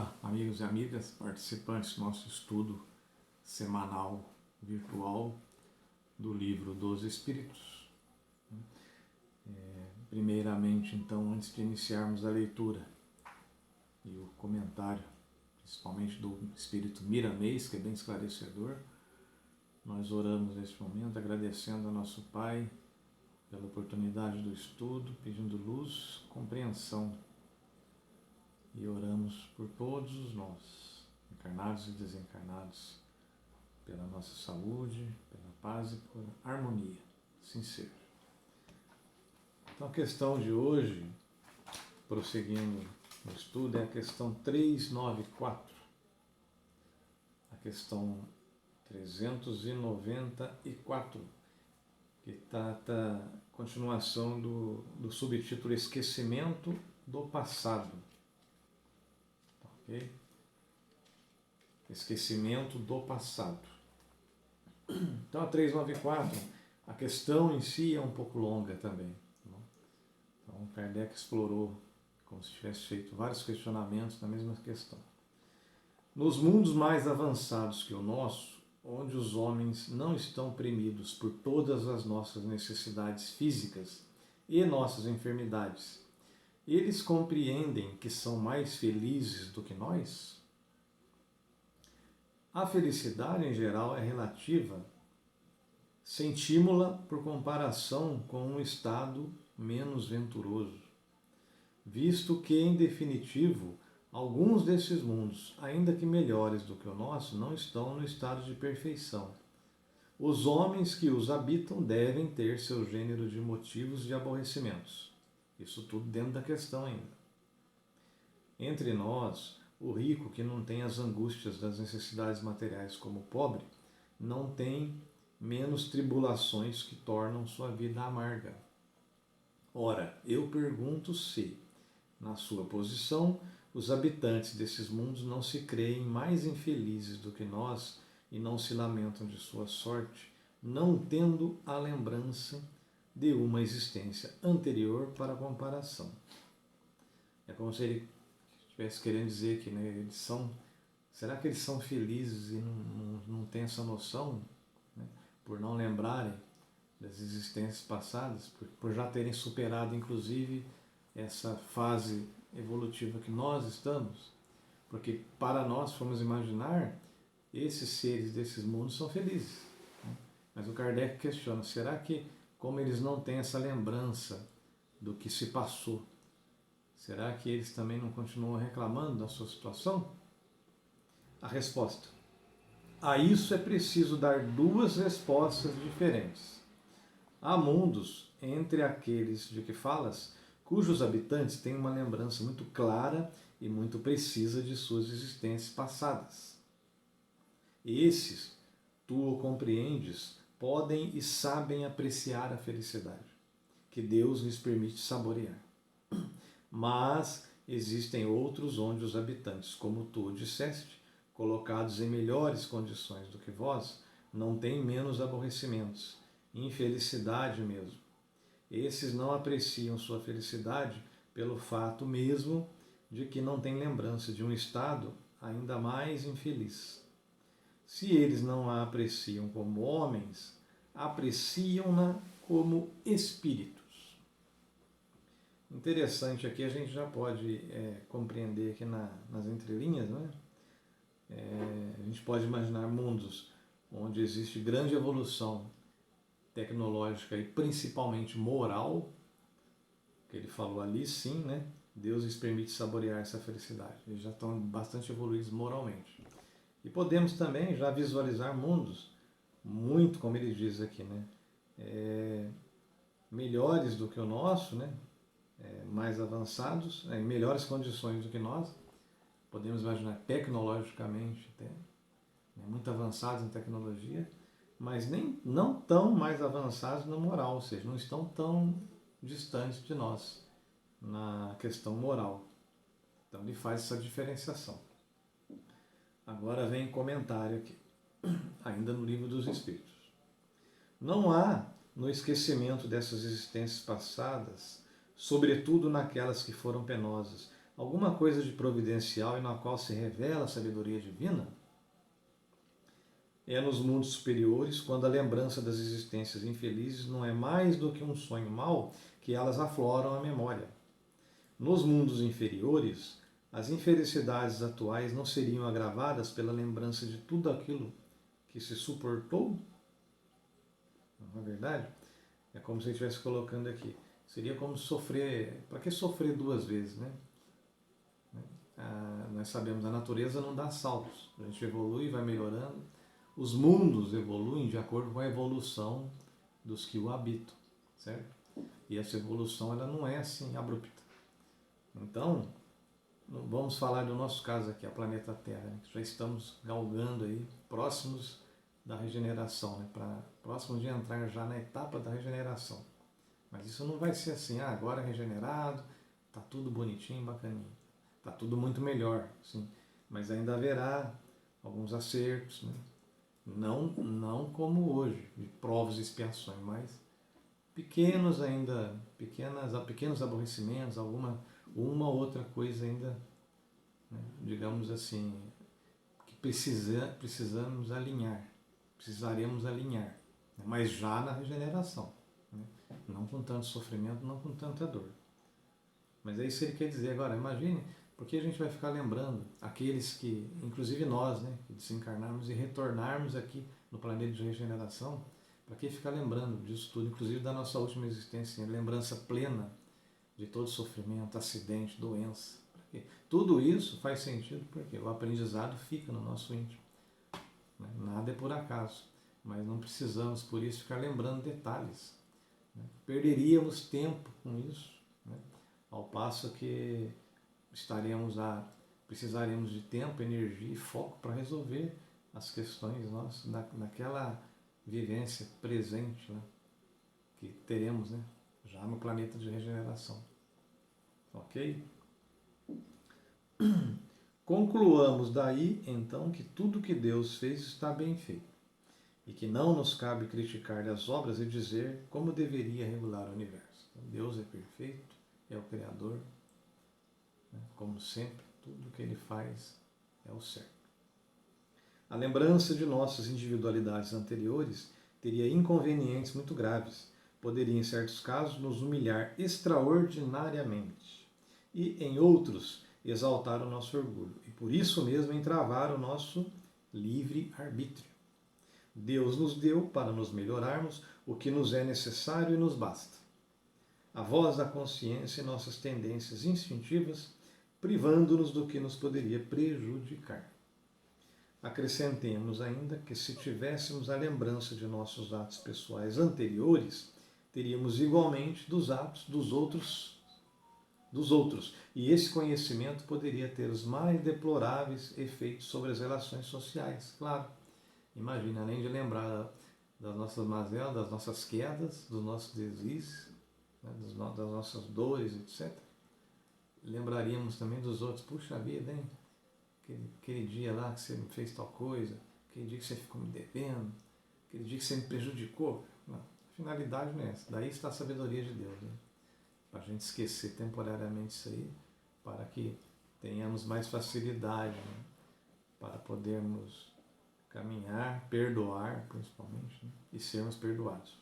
Olá, amigos e amigas, participantes do nosso estudo semanal virtual do livro dos Espíritos. Primeiramente, então, antes de iniciarmos a leitura e o comentário, principalmente do Espírito Miramês, que é bem esclarecedor, nós oramos neste momento agradecendo a nosso Pai pela oportunidade do estudo, pedindo luz, compreensão. E oramos por todos os nós, encarnados e desencarnados, pela nossa saúde, pela paz e por harmonia. Assim seja. Então a questão de hoje, prosseguindo no estudo, é a questão 394. A questão 394, que trata a continuação do subtítulo Esquecimento do Passado. Okay? Esquecimento do passado. Então a 394, a questão em si é um pouco longa também. Então Kardec explorou, como se tivesse feito vários questionamentos na mesma questão. Nos mundos mais avançados que o nosso, onde os homens não estão premidos por todas as nossas necessidades físicas e nossas enfermidades, eles compreendem que são mais felizes do que nós? A felicidade, em geral, é relativa, sentimos-la por comparação com um estado menos venturoso, visto que, em definitivo, alguns desses mundos, ainda que melhores do que o nosso, não estão no estado de perfeição. Os homens que os habitam devem ter seu gênero de motivos de aborrecimentos. Isso tudo dentro da questão ainda. Entre nós, o rico que não tem as angústias das necessidades materiais como o pobre, não tem menos tribulações que tornam sua vida amarga. Ora, eu pergunto se, na sua posição, os habitantes desses mundos não se creem mais infelizes do que nós e não se lamentam de sua sorte, não tendo a lembrança de uma existência anterior para comparação. É como se ele estivesse querendo dizer que, né, será que eles são felizes e não têm essa noção, né, por não lembrarem das existências passadas, por já terem superado inclusive essa fase evolutiva que nós estamos? Porque para nós, vamos imaginar, esses seres desses mundos são felizes, né? Mas o Kardec questiona, será que, como eles não têm essa lembrança do que se passou, será que eles também não continuam reclamando da sua situação? A resposta: a isso é preciso dar duas respostas diferentes. Há mundos, entre aqueles de que falas, cujos habitantes têm uma lembrança muito clara e muito precisa de suas existências passadas. Esses, tu o compreendes, podem e sabem apreciar a felicidade que Deus lhes permite saborear. Mas existem outros onde os habitantes, como tu disseste, colocados em melhores condições do que vós, não têm menos aborrecimentos, infelicidade mesmo. Esses não apreciam sua felicidade pelo fato mesmo de que não têm lembrança de um estado ainda mais infeliz. Se eles não a apreciam como homens, apreciam-na como espíritos. Interessante aqui, a gente já pode compreender aqui nas entrelinhas, né? A gente pode imaginar mundos onde existe grande evolução tecnológica e principalmente moral, que ele falou ali, sim, né? Deus lhes permite saborear essa felicidade. Eles já estão bastante evoluídos moralmente. E podemos também já visualizar mundos muito, como ele diz aqui, né? Melhores do que o nosso, né? Mais avançados, em melhores condições do que nós. Podemos imaginar tecnologicamente até, né? Muito avançados em tecnologia, mas não tão mais avançados na moral, ou seja, não estão tão distantes de nós na questão moral. Então ele faz essa diferenciação. Agora vem comentário aqui, ainda no Livro dos Espíritos. Não há, no esquecimento dessas existências passadas, sobretudo naquelas que foram penosas, alguma coisa de providencial e na qual se revela a sabedoria divina? É nos mundos superiores, quando a lembrança das existências infelizes não é mais do que um sonho mau, que elas afloram a memória. Nos mundos inferiores, as infelicidades atuais não seriam agravadas pela lembrança de tudo aquilo que se suportou? Não é verdade? É como se eu estivesse colocando aqui. Seria como sofrer. Para que sofrer duas vezes, né? Nós sabemos, a natureza não dá saltos. A gente evolui, vai melhorando. Os mundos evoluem de acordo com a evolução dos que o habitam, certo? E essa evolução ela não é assim abrupta. Então, vamos falar do nosso caso aqui, a planeta Terra, né? Já estamos galgando aí, próximos da regeneração, né? Próximos de entrar já na etapa da regeneração. Mas isso não vai ser assim, agora regenerado, tá tudo bonitinho, bacaninho. Tá tudo muito melhor, sim. Mas ainda haverá alguns acertos, né? Não como hoje, de provas e expiações, mas pequenos ainda, pequenos aborrecimentos, uma outra coisa ainda, né, digamos assim, que precisaremos alinhar, né, mas já na regeneração, né, não com tanto sofrimento, não com tanta dor. Mas é isso que ele quer dizer agora. Imagine, porque a gente vai ficar lembrando aqueles que, inclusive nós, né, que desencarnarmos e retornarmos aqui no planeta de regeneração, para que ficar lembrando disso tudo, inclusive da nossa última existência, lembrança plena de todo sofrimento, acidente, doença. Tudo isso faz sentido porque o aprendizado fica no nosso íntimo. Né? Nada é por acaso, mas não precisamos, por isso, ficar lembrando detalhes. Né? Perderíamos tempo com isso, né? Ao passo que precisaremos de tempo, energia e foco para resolver as questões nossas naquela vivência presente, né, que teremos, né, já no planeta de regeneração. Ok? Concluamos daí, então, que tudo que Deus fez está bem feito e que não nos cabe criticar as obras e dizer como deveria regular o universo. Então, Deus é perfeito, é o Criador, né, como sempre, tudo que Ele faz é o certo. A lembrança de nossas individualidades anteriores teria inconvenientes muito graves. Poderia, em certos casos, nos humilhar extraordinariamente e, em outros, exaltar o nosso orgulho e, por isso mesmo, entravar o nosso livre-arbítrio. Deus nos deu, para nos melhorarmos, o que nos é necessário e nos basta. A voz da consciência e nossas tendências instintivas, privando-nos do que nos poderia prejudicar. Acrescentemos ainda que, se tivéssemos a lembrança de nossos atos pessoais anteriores, teríamos igualmente dos atos dos outros, e esse conhecimento poderia ter os mais deploráveis efeitos sobre as relações sociais. Claro, imagina, além de lembrar das nossas mazelas, das nossas quedas, dos nossos deslizes, né, das nossas dores, etc., lembraríamos também dos outros. Puxa vida, hein? Aquele dia lá que você me fez tal coisa, aquele dia que você ficou me devendo, aquele dia que você me prejudicou. Não, a finalidade não é essa. Daí está a sabedoria de Deus, né? Para a gente esquecer temporariamente isso aí, para que tenhamos mais facilidade, né, para podermos caminhar, perdoar principalmente, né, e sermos perdoados.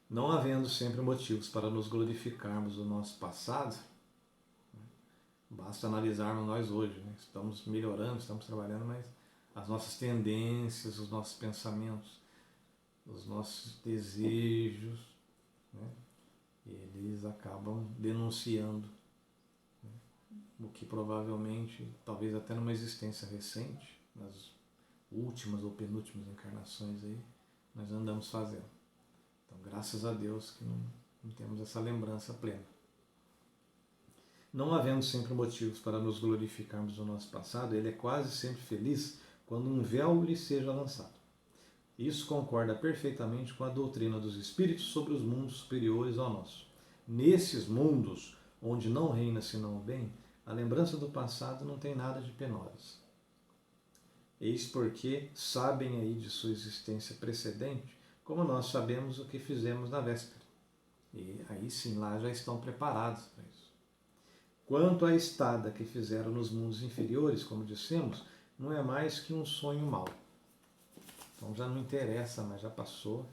Não havendo sempre motivos para nos glorificarmos do nosso passado, basta analisarmos nós hoje, né? Estamos melhorando, estamos trabalhando, mas as nossas tendências, os nossos pensamentos, os nossos desejos, né, eles acabam denunciando, né, o que provavelmente, talvez até numa existência recente, nas últimas ou penúltimas encarnações aí, nós andamos fazendo. Então, graças a Deus que não temos essa lembrança plena. Não havendo sempre motivos para nos glorificarmos do nosso passado, ele é quase sempre feliz quando um véu lhe seja lançado. Isso concorda perfeitamente com a doutrina dos espíritos sobre os mundos superiores ao nosso. Nesses mundos, onde não reina senão o bem, a lembrança do passado não tem nada de penores. Eis porque sabem aí de sua existência precedente, como nós sabemos o que fizemos na véspera. E aí sim, lá já estão preparados para isso. quanto à estada que fizeram nos mundos inferiores, como dissemos, não é mais que um sonho mau. Então já não interessa, mas já passou,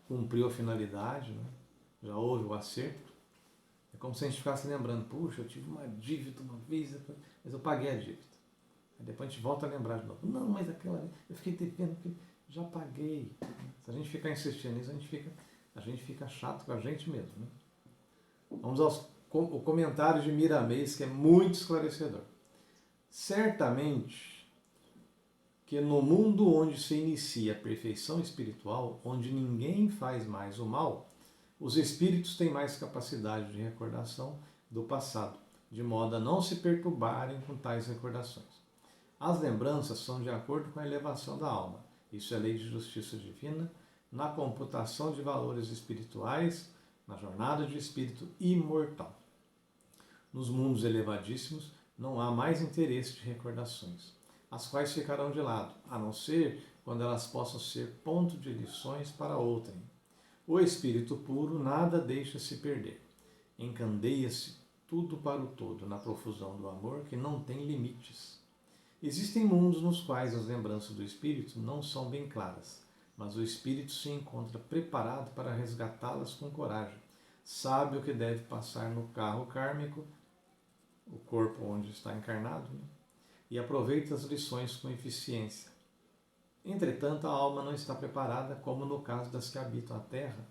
cumpriu a finalidade, né? Já houve o acerto. É como se a gente ficasse lembrando, puxa, eu tive uma dívida uma vez, mas eu paguei a dívida. Aí depois a gente volta a lembrar de novo. Não, mas aquela vez eu fiquei devendo, já paguei. Se a gente ficar insistindo nisso, a gente fica chato com a gente mesmo. Né? Vamos ao comentário de Miramês, que é muito esclarecedor. Certamente que no mundo onde se inicia a perfeição espiritual, onde ninguém faz mais o mal, os espíritos têm mais capacidade de recordação do passado, de modo a não se perturbarem com tais recordações. As lembranças são de acordo com a elevação da alma. Isso é lei de justiça divina, na computação de valores espirituais, na jornada de espírito imortal. Nos mundos elevadíssimos não há mais interesse de recordações, as quais ficarão de lado, a não ser quando elas possam ser ponto de lições para outrem. O espírito puro nada deixa se perder. Encandeia-se tudo para o todo na profusão do amor que não tem limites. Existem mundos nos quais as lembranças do espírito não são bem claras, mas o espírito se encontra preparado para resgatá-las com coragem. Sabe o que deve passar no carro kármico, o corpo onde está encarnado, né? E aproveita as lições com eficiência. Entretanto, a alma não está preparada, como no caso das que habitam a Terra.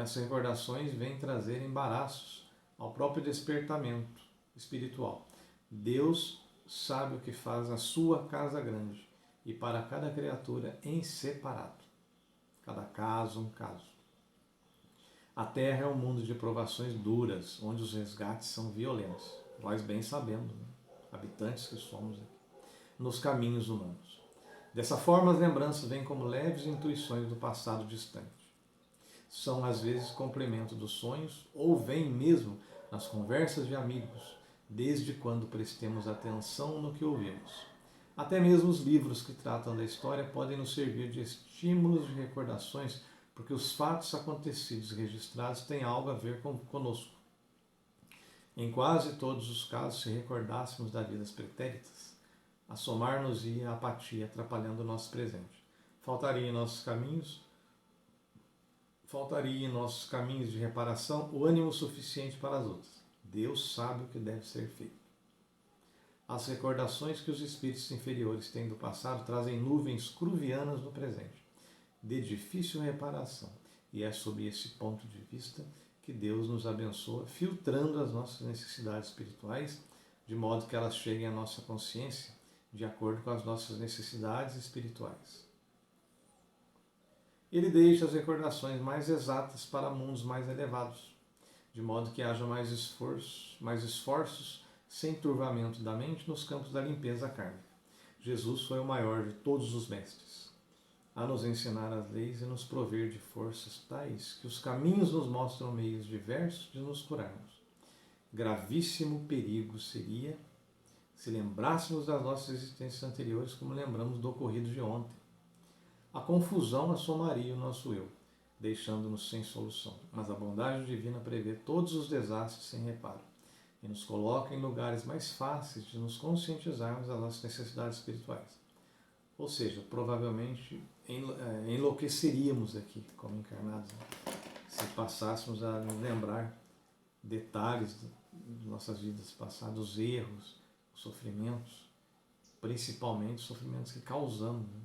Essas recordações vêm trazer embaraços ao próprio despertamento espiritual. Deus sabe o que faz a sua casa grande, e para cada criatura em separado. Cada caso, um caso. A Terra é um mundo de provações duras, onde os resgates são violentos. Nós bem sabemos, né? Habitantes que somos aqui, nos caminhos humanos. Dessa forma, as lembranças vêm como leves intuições do passado distante. São, às vezes, complemento dos sonhos, ou vêm mesmo nas conversas de amigos, desde quando prestemos atenção no que ouvimos. Até mesmo os livros que tratam da história podem nos servir de estímulos de recordações, porque os fatos acontecidos e registrados têm algo a ver conosco. Em quase todos os casos, se recordássemos das vidas pretéritas, assomar-nos-ia a apatia, atrapalhando o nosso presente. Faltaria em nossos caminhos de reparação o ânimo suficiente para as outras. Deus sabe o que deve ser feito. As recordações que os espíritos inferiores têm do passado trazem nuvens cruvianas no presente, de difícil reparação, e é sob esse ponto de vista que Deus nos abençoa, filtrando as nossas necessidades espirituais, de modo que elas cheguem à nossa consciência de acordo com as nossas necessidades espirituais. Ele deixa as recordações mais exatas para mundos mais elevados, de modo que haja mais esforços sem turvamento da mente nos campos da limpeza kármica. Jesus foi o maior de todos os mestres, a nos ensinar as leis e nos prover de forças tais que os caminhos nos mostram meios diversos de nos curarmos. Gravíssimo perigo seria se lembrássemos das nossas existências anteriores como lembramos do ocorrido de ontem. A confusão assomaria o nosso eu, deixando-nos sem solução, mas a bondade divina prevê todos os desastres sem reparo e nos coloca em lugares mais fáceis de nos conscientizarmos das nossas necessidades espirituais. Ou seja, provavelmente enlouqueceríamos aqui como encarnados, né? Se passássemos a nos lembrar detalhes de nossas vidas passadas, os erros, os sofrimentos, principalmente os sofrimentos que causamos, né?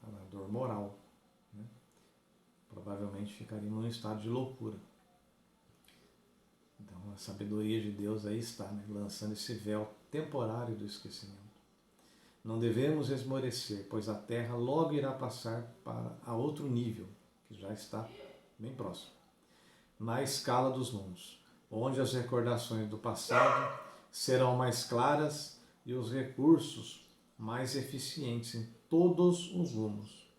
A dor moral, né? Provavelmente ficaríamos num estado de loucura. Então a sabedoria de Deus aí está, né? Lançando esse véu temporário do esquecimento. Não devemos esmorecer, pois a Terra logo irá passar a outro nível, que já está bem próximo, na escala dos mundos, onde as recordações do passado serão mais claras e os recursos mais eficientes em todos os rumos.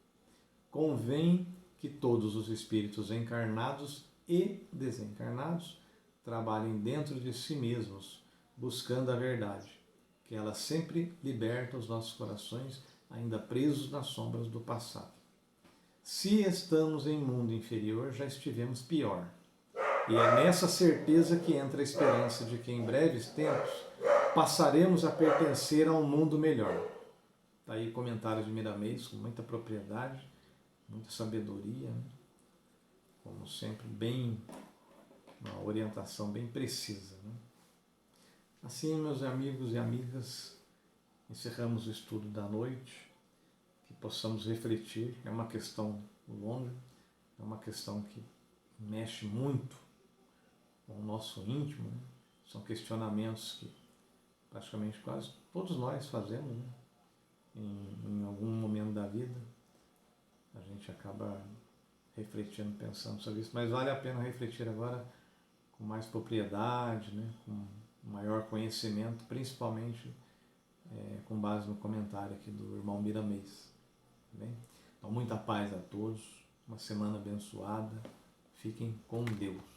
Convém que todos os espíritos encarnados e desencarnados trabalhem dentro de si mesmos, buscando a verdade, que ela sempre liberta os nossos corações ainda presos nas sombras do passado. Se estamos em mundo inferior, já estivemos pior. E é nessa certeza que entra a esperança de que em breves tempos passaremos a pertencer a um mundo melhor. Está aí comentário de Miramês com muita propriedade, muita sabedoria, né? Como sempre, uma orientação bem precisa, né? Assim, meus amigos e amigas, encerramos o estudo da noite, que possamos refletir. É uma questão longa, é uma questão que mexe muito com o nosso íntimo, né? São questionamentos que praticamente quase todos nós fazemos, né? Em algum momento da vida a gente acaba refletindo, pensando sobre isso, mas vale a pena refletir agora com mais propriedade, né? Com maior conhecimento, principalmente com base no comentário aqui do irmão Miramês. Tá bem? Então, muita paz a todos, uma semana abençoada, fiquem com Deus.